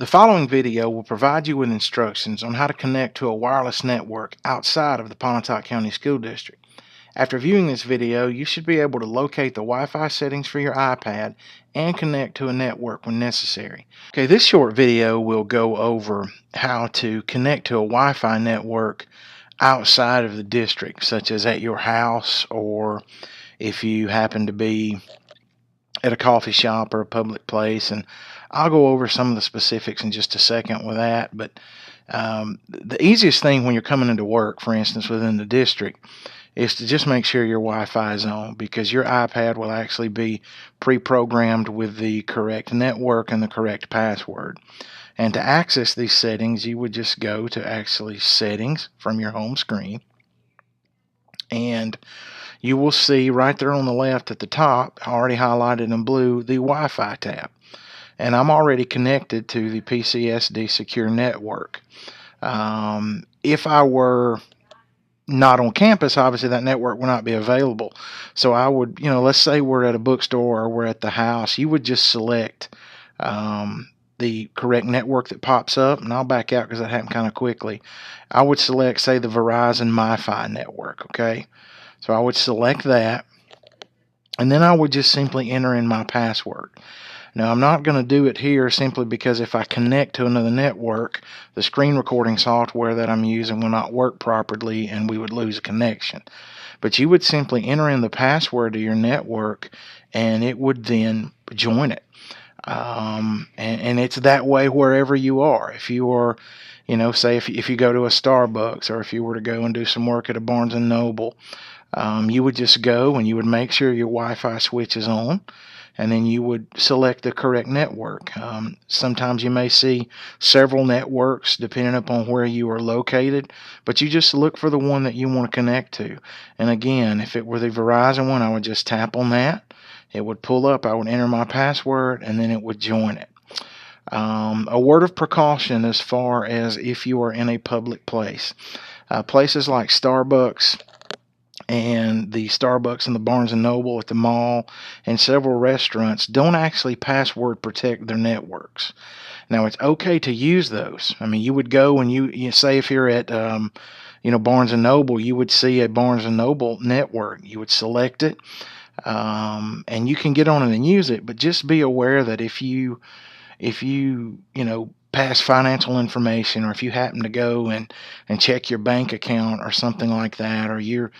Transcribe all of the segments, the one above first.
The following video will provide you with instructions on how to connect to a wireless network outside of the Pontotoc County School District. After viewing this video, you should be able to locate the Wi-Fi settings for your iPad and connect to a network when necessary. Okay, this short video will go over how to connect to a Wi-Fi network outside of the district, such as at your house, or if you happen to be at a coffee shop or a public place. And I'll go over some of the specifics in just a second with that. But the easiest thing when you're coming into work, for instance, within the district, is to just make sure your Wi-Fi is on, because your iPad will actually be pre-programmed with the correct network and the correct password. And to access these settings, you would just go to actually settings from your home screen, and you will see right there on the left at the top, already highlighted in blue, the Wi-Fi tab. And I'm already connected to the PCSD secure network. If I were not on campus, obviously that network will not be available. So I would, let's say we're at a bookstore or we're at the house, you would just select the correct network that pops up. And I'll back out because that happened kind of quickly. I would select, say, the Verizon MiFi network, okay? So I would select that, and then I would just simply enter in my password. Now, I'm not going to do it here simply because if I connect to another network, the screen recording software that I'm using will not work properly and we would lose a connection. But you would simply enter in the password to your network and it would then join it. And it's that way wherever you are. If you are, say if you go to a Starbucks, or if you were to go and do some work at a Barnes & Noble, you would just go and you would make sure your Wi-Fi switch is on, and then you would select the correct network. Sometimes you may see several networks depending upon where you are located, but you just look for the one that you want to connect to. And again, if it were the Verizon one, I would just tap on that. It would pull up, I would enter my password, and then it would join it. A word of precaution as far as if you are in a public place. Places like Starbucks, and the Starbucks and the Barnes & Noble at the mall, and several restaurants don't actually password protect their networks. Now, it's okay to use those. I mean, you would go and you say if you're at Barnes & Noble, you would see a Barnes & Noble network. You would select it, and you can get on it and use it, but just be aware that if you pass financial information, or if you happen to go and check your bank account or something like that, or your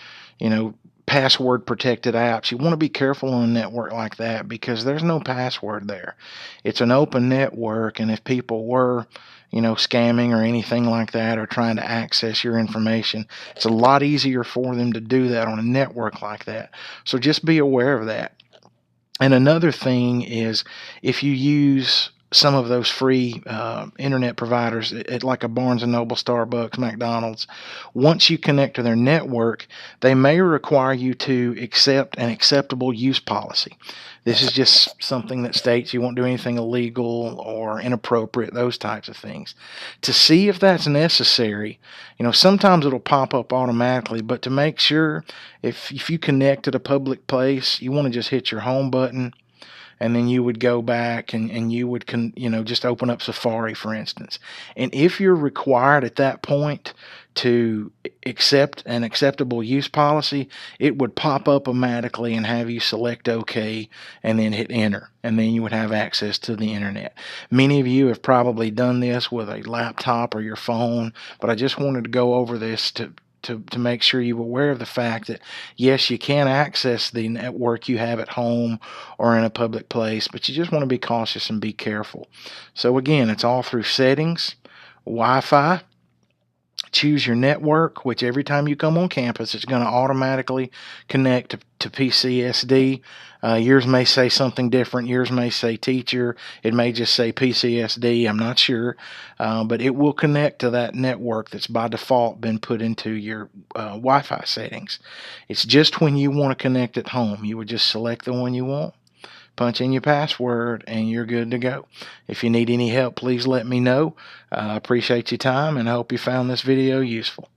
password protected apps, you want to be careful on a network like that, because there's no password there. It's an open network, and if people were scamming or anything like that, or trying to access your information, it's a lot easier for them to do that on a network like that. So just be aware of that. And another thing is, if you use some of those free internet providers at like a Barnes & Noble, Starbucks, McDonald's, once you connect to their network, they may require you to accept an acceptable use policy. This is just something that states you won't do anything illegal or inappropriate, those types of things. To see if that's necessary, sometimes it'll pop up automatically, but to make sure, if you connect at a public place, you want to just hit your home button, and then you would go back and you would just open up Safari, for instance. And if you're required at that point to accept an acceptable use policy, it would pop up automatically and have you select OK and then hit enter, and then you would have access to the internet. Many of you have probably done this with a laptop or your phone, but I just wanted to go over this to make sure you're aware of the fact that, yes, you can access the network you have at home or in a public place, but you just want to be cautious and be careful. So again, it's all through settings, Wi-Fi, choose your network, which every time you come on campus, it's going to automatically connect to PCSD. Yours may say something different. Yours may say teacher. It may just say PCSD. I'm not sure. But it will connect to that network that's by default been put into your Wi-Fi settings. It's just when you want to connect at home, you would just select the one you want, punch in your password, and you're good to go. If you need any help, please let me know. I appreciate your time, and I hope you found this video useful.